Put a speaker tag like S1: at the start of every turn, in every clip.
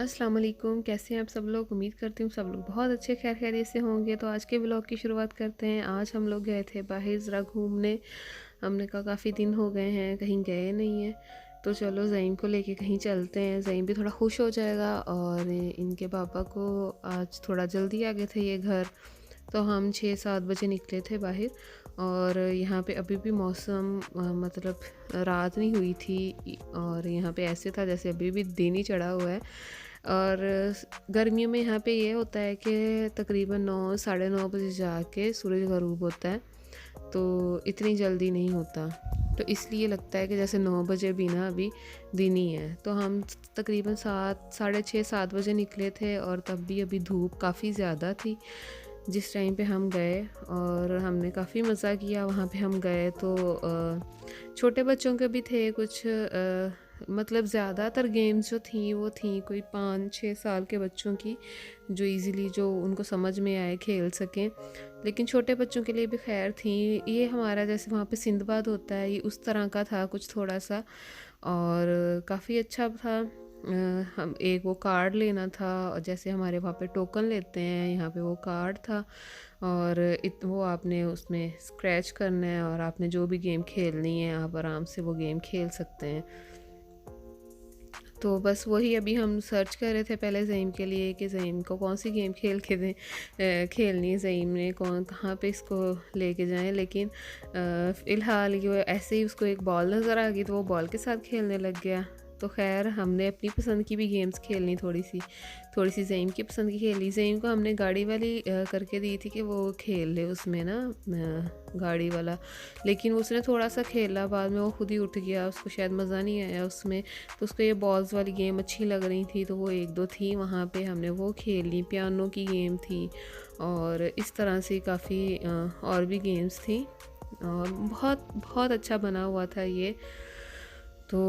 S1: अस्सलाम वालेकुम, कैसे हैं आप सब लोग। उम्मीद करती हूँ सब लोग बहुत अच्छे खैर खैरियत से होंगे। तो आज के व्लॉग की शुरुआत करते हैं। आज हम लोग गए थे बाहर ज़रा घूमने। हमने कहा काफ़ी दिन हो गए हैं कहीं गए नहीं हैं, तो चलो ज़ईम को लेके कहीं चलते हैं। ज़ईम भी थोड़ा खुश हो जाएगा। और इनके पापा को आज थोड़ा जल्दी आ गए थे ये घर, तो हम 6-7 बजे निकले थे बाहर। और यहाँ पे अभी भी मौसम मतलब रात नहीं हुई थी, और यहाँ पे ऐसे था जैसे अभी भी दिन ही चढ़ा हुआ है। और गर्मियों में यहाँ पे ये होता है कि तकरीबन 9 साढ़े 9 बजे जाके सूरज गरूब होता है, तो इतनी जल्दी नहीं होता। तो इसलिए लगता है कि जैसे 9 बजे भी ना अभी दिन ही है। तो हम तकरीबन 7 साढ़े 6-7 बजे निकले थे, और तब भी अभी धूप काफ़ी ज़्यादा थी जिस टाइम पे हम गए। और हमने काफ़ी मज़ा किया वहाँ पे। हम गए तो छोटे बच्चों के भी थे कुछ, मतलब ज़्यादातर गेम्स जो थी वो थी कोई 5-6 साल के बच्चों की, जो इजीली जो उनको समझ में आए खेल सकें। लेकिन छोटे बच्चों के लिए भी खैर थी। ये हमारा जैसे वहाँ पे सिंदबाद होता है, ये उस तरह का था कुछ थोड़ा सा, और काफ़ी अच्छा था। हम एक वो कार्ड लेना था, और जैसे हमारे वहाँ पे टोकन लेते हैं यहाँ पे वो कार्ड था। और वो आपने उसमें स्क्रैच करना है, और आपने जो भी गेम खेलनी है आप आराम से वो गेम खेल सकते हैं। तो बस वही अभी हम सर्च कर रहे थे पहले ज़ईम के लिए कि ज़ईम को कौन सी गेम खेल के दें, खेलनी है ज़ईम ने कौन कहाँ पे इसको लेके जाएं। लेकिन फ़िलहाल ये ऐसे ही उसको एक बॉल नज़र आ गई, तो वो बॉल के साथ खेलने लग गया। तो खैर हमने अपनी पसंद की भी गेम्स खेलनी, थोड़ी सी ज़ईम की पसंद की खेली। ज़ईम को हमने गाड़ी वाली करके दी थी कि वो खेल ले उसमें ना, गाड़ी वाला। लेकिन उसने थोड़ा सा खेला, बाद में वो खुद ही उठ गया, उसको शायद मज़ा नहीं आया उसमें। तो उसको ये बॉल्स वाली गेम अच्छी लग रही थी, तो वो एक दो थी वहाँ पे, हमने वो खेल ली। पियानो की गेम थी, और इस तरह से काफ़ी और भी गेम्स थी, और बहुत बहुत अच्छा बना हुआ था ये। तो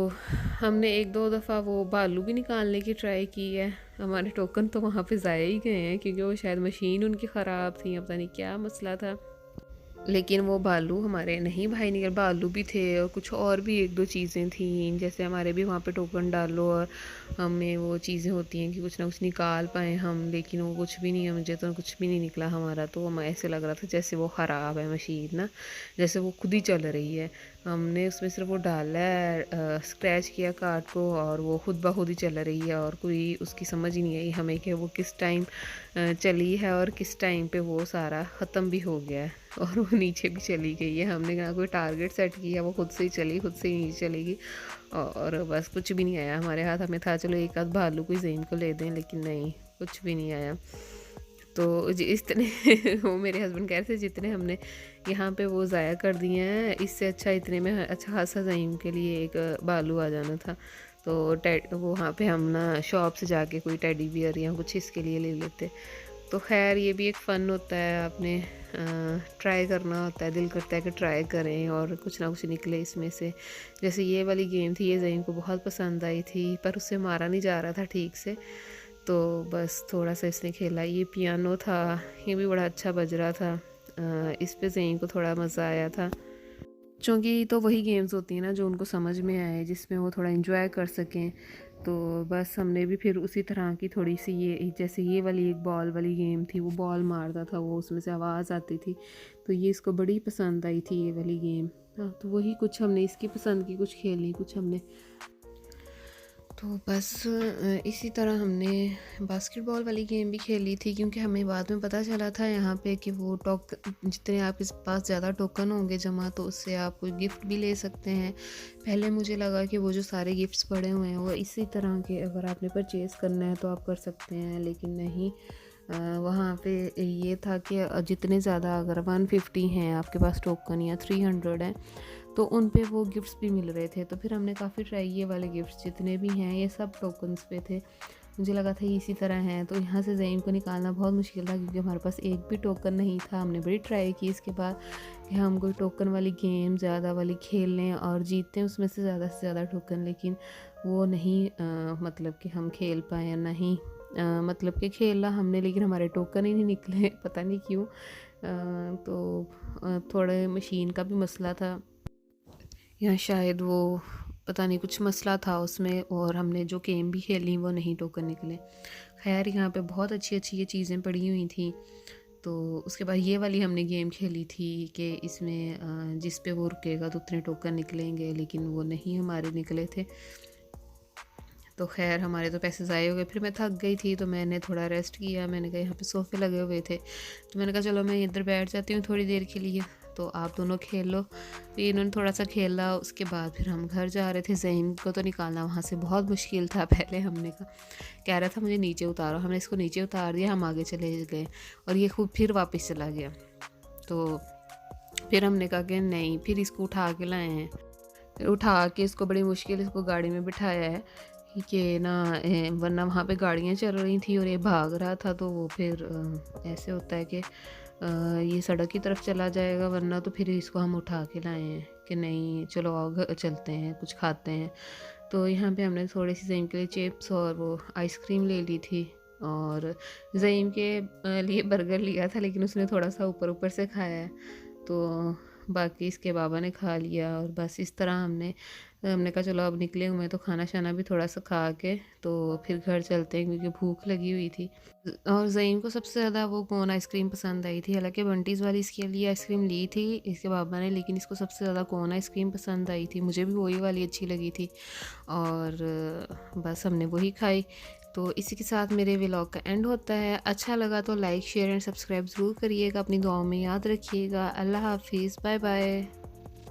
S1: हमने एक दो दफ़ा वो भालू भी निकालने की ट्राई की है। हमारे टोकन तो वहाँ पे ज़ाया ही गए हैं, क्योंकि वो शायद मशीन उनकी ख़राब थी, पता नहीं क्या मसला था। लेकिन वो भालू हमारे नहीं भाई निकल। भालू भी थे, और कुछ और भी एक दो चीज़ें थी, जैसे हमारे भी वहाँ पे टोकन डालो और हमें वो चीज़ें होती हैं कि कुछ ना कुछ निकाल पाएँ हम, लेकिन वो कुछ भी नहीं है। मुझे तो कुछ भी नहीं निकला हमारा। तो हमें ऐसे लग रहा था जैसे वो ख़राब है मशीन ना, जैसे वो खुद ही चल रही है। हमने उसमें सिर्फ वो डाला है, स्क्रैच किया कार्ड को, और वो खुद ब खुद ही चल रही है, और कोई उसकी समझ ही नहीं आई हमें कि वो किस टाइम चली है और किस टाइम पे वो सारा ख़त्म भी हो गया है, और वो नीचे भी चली गई है। हमने ना कोई टारगेट सेट किया, वो खुद से ही चली, खुद से ही नीचे चलेगी। और बस कुछ भी नहीं आया हमारे हाथ। हमें था चलो एक आध भालू को ज़मीन को ले दें, लेकिन नहीं, कुछ भी नहीं आया। तो इतने वो मेरे हस्बैंड कह रहे थे जितने हमने यहाँ पे वो ज़ाया कर दिए हैं, इससे अच्छा इतने में अच्छा खासा ज़ईम के लिए एक भालू आ जाना था। तो वो वहाँ पे हम ना शॉप से जाके कोई टेडी बियर या कुछ इसके लिए ले लेते। तो खैर ये भी एक फ़न होता है, आपने ट्राई करना होता है, दिल करता है कि ट्राई करें और कुछ ना कुछ निकले इसमें से। जैसे ये वाली गेम थी, ये ज़ईम को बहुत पसंद आई थी, पर उससे मारा नहीं जा रहा था ठीक से, तो बस थोड़ा सा इसने खेला। ये पियानो था, ये भी बड़ा अच्छा बज रहा था। इस पे ज़ईम को थोड़ा मज़ा आया था। बच्चों की तो वही गेम्स होती हैं ना जो उनको समझ में आए, जिसमें वो थोड़ा इन्जॉय कर सकें। तो बस हमने भी फिर उसी तरह की थोड़ी सी, ये जैसे ये वाली एक बॉल वाली गेम थी, वो बॉल मारता था वो, उसमें से आवाज़ आती थी, तो ये इसको बड़ी पसंद आई थी ये वाली गेम। हाँ, तो वही कुछ हमने इसकी पसंद की कुछ खेली, कुछ हमने। तो बस इसी तरह हमने बास्केटबॉल वाली गेम भी खेली थी, क्योंकि हमें बाद में पता चला था यहाँ पे कि वो जितने आपके पास ज़्यादा टोकन होंगे जमा, तो उससे आप कोई गिफ्ट भी ले सकते हैं। पहले मुझे लगा कि वो जो सारे गिफ्ट्स पड़े हुए हैं वो इसी तरह के, अगर आपने परचेज़ करना है तो आप कर सकते हैं, लेकिन नहीं। वहाँ पे ये था कि जितने ज़्यादा, अगर 150 हैं आपके पास टोकन या 300 हैं, तो उन पे वो गिफ्ट्स भी मिल रहे थे। तो फिर हमने काफ़ी ट्राई, ये वाले गिफ्ट्स जितने भी हैं ये सब टोकन्स पे थे। मुझे लगा था ये इसी तरह हैं, तो यहाँ से ज़ईम को निकालना बहुत मुश्किल था, क्योंकि हमारे पास एक भी टोकन नहीं था। हमने बड़ी ट्राई की इसके बाद कि हम कोई टोकन वाली गेम ज़्यादा वाली खेल लें और जीतें उसमें से ज़्यादा टोकन, लेकिन वो नहीं मतलब कि हम खेल पाए या नहीं, मतलब कि खेला हमने, लेकिन हमारे टोकन ही नहीं निकले पता नहीं क्यों। तो थोड़े मशीन का भी मसला था, या शायद वो पता नहीं कुछ मसला था उसमें, और हमने जो गेम भी खेली वो नहीं टोकन निकले। खैर यहाँ पे बहुत अच्छी अच्छी ये चीज़ें पड़ी हुई थी। तो उसके बाद ये वाली हमने गेम खेली थी कि इसमें जिस पे वो रुकेगा तो उतने टोकन निकलेंगे, लेकिन वो नहीं हमारे निकले थे। तो खैर हमारे तो पैसे ज़ाय हो गए। फिर मैं थक गई थी तो मैंने थोड़ा रेस्ट किया। मैंने कहा यहाँ पे सोफ़े लगे हुए थे, तो मैंने कहा चलो मैं इधर बैठ जाती हूँ थोड़ी देर के लिए, तो आप दोनों खेल लो। फिर इन्होंने थोड़ा सा खेला, उसके बाद फिर हम घर जा रहे थे। ज़हीम को तो निकालना वहाँ से बहुत मुश्किल था। पहले हमने कह रहा था मुझे नीचे उतारो, हमने इसको नीचे उतार दिया, हम आगे चले गए और ये खूब फिर वापस चला गया। तो फिर हमने कहा कि नहीं, फिर इसको उठा के लाए हैं। फिर उठा के इसको बड़ी मुश्किल इसको गाड़ी में बिठाया है कि ना वरना वहाँ पे गाड़ियाँ चल रही थी और ये भाग रहा था, तो वो फिर ऐसे होता है कि ये सड़क की तरफ चला जाएगा, वरना तो फिर इसको हम उठा के लाए हैं कि नहीं चलो आओ चलते हैं कुछ खाते हैं। तो यहाँ पे हमने थोड़ी सी ज़हीम के लिए चिप्स और वो आइसक्रीम ले ली थी, और ज़हीम के लिए बर्गर लिया था, लेकिन उसने थोड़ा सा ऊपर ऊपर से खाया है, तो बाकी इसके बाबा ने खा लिया। और बस इस तरह हमने कहा चलो अब निकले हुए तो खाना शाना भी थोड़ा सा खा के तो फिर घर चलते हैं, क्योंकि भूख लगी हुई थी। और ज़हीम को सबसे ज़्यादा वो कोन आइसक्रीम पसंद आई थी। हालांकि बंटीज़ वाली इसके लिए आइसक्रीम ली थी इसके बाबा ने, लेकिन इसको सबसे ज़्यादा कोन आइसक्रीम पसंद आई थी। मुझे भी वही वाली अच्छी लगी थी, और बस हमने वही खाई। तो इसी के साथ मेरे व्लॉग का एंड होता है। अच्छा लगा तो लाइक शेयर एंड सब्सक्राइब ज़रूर करिएगा। अपनी दुआओं में याद रखिएगा। अल्लाह हाफिज़, बाय बाय।